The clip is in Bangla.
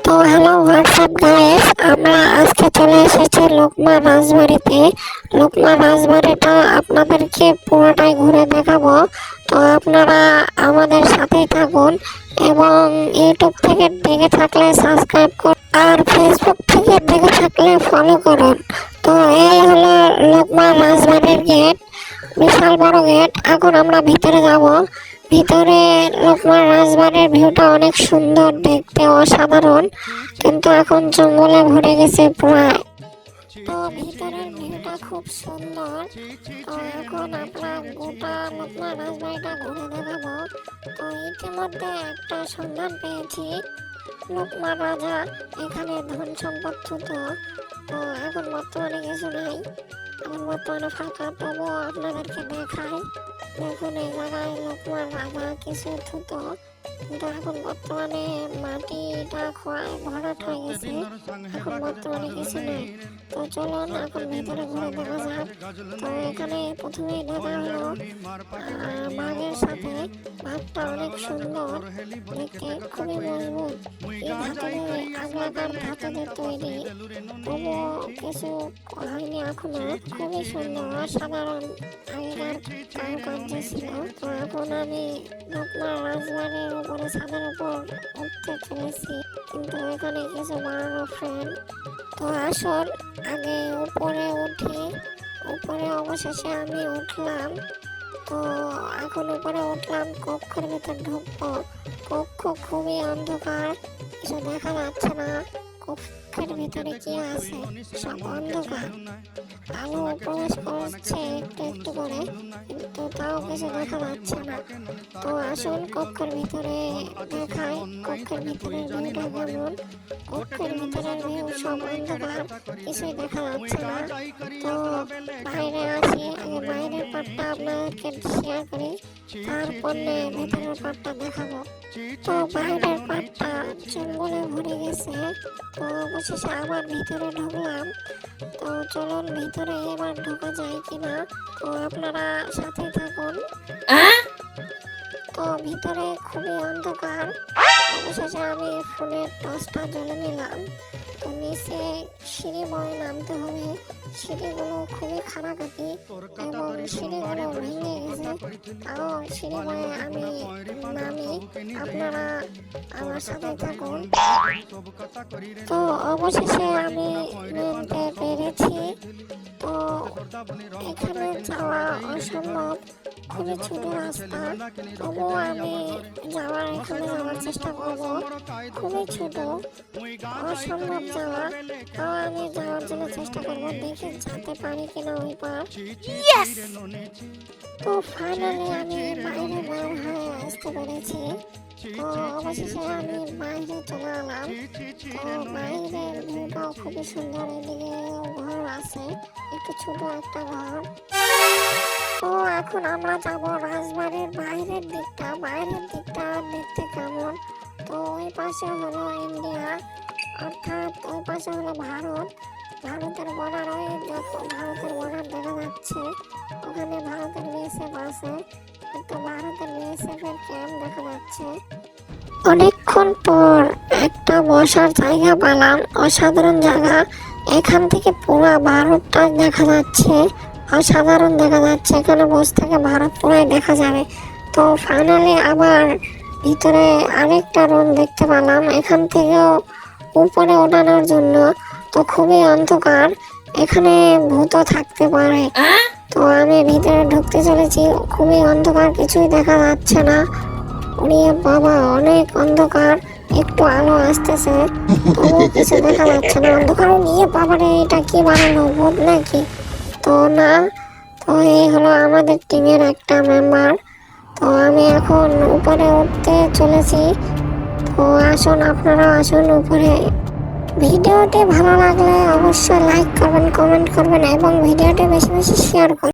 তো হ্যালো হোয়াটসঅ্যাপ গাইস, আমরা আজকে চলে এসেছি লোকমা রাজবাড়িতে। লোকমা রাজবাড়িটা আপনাদেরকে পুরোটাই ঘুরে দেখাবো। তো আপনারা আমাদের সাথেই থাকুন এবং ইউটিউব থেকে দেখে থাকলে সাবস্ক্রাইব করুন আর ফেসবুক থেকে দেখে থাকলে ফলো করুন। তো এই হলো লোকমা রাজবাড়ির গেট, বিশাল বড় গেট। এখন আমরা ভিতরে যাব। ভিতরে লোকমান রাজবাড়ির ভিউটা অনেক সুন্দর, দেখতে অসাধারণ, কিন্তু এখন জঙ্গলে ভরে গেছে প্রায়। তো ভিতরের ভিউটা খুব সুন্দর। তো এখন আমরা গোটা লোকমান রাজবাড়িটা ঘুরে দেখাবো। তো ইতিমধ্যে একটা সন্ধান পেয়েছি, লোকমান রাজা এখানে ধন সম্পদ হতো। তো এখন বর্তমানে কিছু নাই, এখন বর্তমানে ফাঁকা। তবুও আপনাদেরকে দেখাই, দেখুন এই জায়গায় লোকমান রাজা কিছু থুতো, কিন্তু এখন বর্তমানে মাটিটা খোয়ায় ভরাট হয়ে গেছে, এখন বর্তমানে কিছু নেই। তো চলুন এখন ভিতরে ঘুরে দেখা যাক। তো এখানে প্রথমেই দেখা হলো বাঘের সাথে। বাঘটা অনেক সুন্দর দেখতে, খুবই মজবুত, এই ধাতুদের আগলাকার ধাতুদের তৈরি, তবুও কিছু হয়নি এখনো। খুবই সুন্দর, অসাধারণ আগেকার কারুকার্য ছিল। তো এখন আমি লোকমান রাজবাড়ির উপরে ছাদের উপর উঠতে চলেছি, কিন্তু এখানে কিছু বানানো ফ্রেন্ড। তো আসুন আগে উপরে উঠি। উপরে অবশেষে আমি উঠলাম। তো এখন উপরে উঠলাম, কক্ষের ভিতর ঢুকবো। কক্ষ খুবই অন্ধকার, কিছু দেখা যাচ্ছে না। কক্ষের ভিতরে কি আছে সব অন্ধকার, আলো প্রবেশ করছে একটু একটু করে, কিন্তু তাও কিছু দেখা যাচ্ছে না। তো আসুন কক্ষের ভিতরে দেখাই, কক্ষের ভিতরের ভিউটা কেমন। কক্ষের ভিতরের ভিউ সব অন্ধকার, কিছুই দেখা যাচ্ছে না। তো বাইরে আসি, আগে বাইরের পার্টটা আপনাদেরকে শেয়ার করি, তারপরে ভেতরের পার্টটা দেখাবো। তো বাইরের পার্টটা জঙ্গলে ভরে গেছে। তো অবশেষে আবার ভিতরে ঢুকলাম। তো চলুন ভিতরে এবার ঢোকা যায় কিনা, তো আপনারা সাথে থাকুন। তো ভিতরে খুবই অন্ধকার, অবশেষে আমি ফোনের টর্চটা জ্বলে নিলাম। তো নিচে সিঁড়ি বয়ে নামতে হবে, সিঁড়িগুলো খুবই খারাপি এবং সিঁড়িগুলো ভেঙে গেছে, তাও সিঁড়ি বয়ে আমি নামি, আপনারা আমার সাথে থাকুন। তো অবশেষে আমি নামতে পেরেছি। তো এখানে যাওয়া অসম্ভব, খুবই ছোট রাস্তা, তবুও আমি এখানে যাওয়ার চেষ্টা করব। খুবই ছোট, অসম্ভব যাওয়া, তাও আমি যাওয়ার জন্য চেষ্টা করবো, দেখি যেতে পারি কিনা ওই পার। তো ফাইনালি আমি বাইরে বের হয়ে আসতে পেরেছি। তো অবশেষে আমি বাইরে চলে এলাম। তো বাইরের ভিউটাও খুবই সুন্দর, এদিকে ঘর আছে, একটু ছোট একটা ঘর। তো এখন আমরা যাব রাজবাড়ির বাইরের দিকটা। বাইরের দিকটা দেখতে কেমন, তো ওই পাশে হলো ইন্ডিয়া, অর্থাৎ ওই পাশে হলো ভারত, ভারতের বর্ডার। ওই দেখো ভারতের বর্ডার দেখা যাচ্ছে, ওখানে ভারতের বিএসএফ আছে, একটা ভারতের বিএসএফ এর ক্যাম্প দেখা যাচ্ছে। অনেকক্ষণ পর একটা বসার জায়গা পেলাম, অসাধারণ জায়গা। এখান থেকে পুরো ভারতটা দেখা যাচ্ছে, অসাধারণ দেখা যাচ্ছে। এখানে বসে থেকে ভারত পুরাই দেখা যাবে। তো ফাইনালি আবার ভিতরে আরেকটা রুম দেখতে পেলাম, এখান থেকেও উপরে ওঠানোর জন্য। তো খুবই অন্ধকার, এখানে ভূতও থাকতে পারে। তো আমি ভিতরে ঢুকতে চলেছি, খুবই অন্ধকার, কিছুই দেখা যাচ্ছে না। ওরে বাবা, অনেক অন্ধকার, একটু আলো আসতেছে, তবুও কিছু দেখা যাচ্ছে না। অন্ধকার নিয়ে বাবারে, এটা কি বানানো, ভূত নাকি? তো না, তো এই হলো আমাদের টিমের একটা মেম্বার। তো আমি এখন উপরে উঠতে চলেছি। তো আসুন, আপনারা আসুন উপরে। ভিডিওটি ভালো লাগলে অবশ্যই লাইক করবেন, কমেন্ট করবেন এবং ভিডিওটি বেশি বেশি শেয়ার করবেন।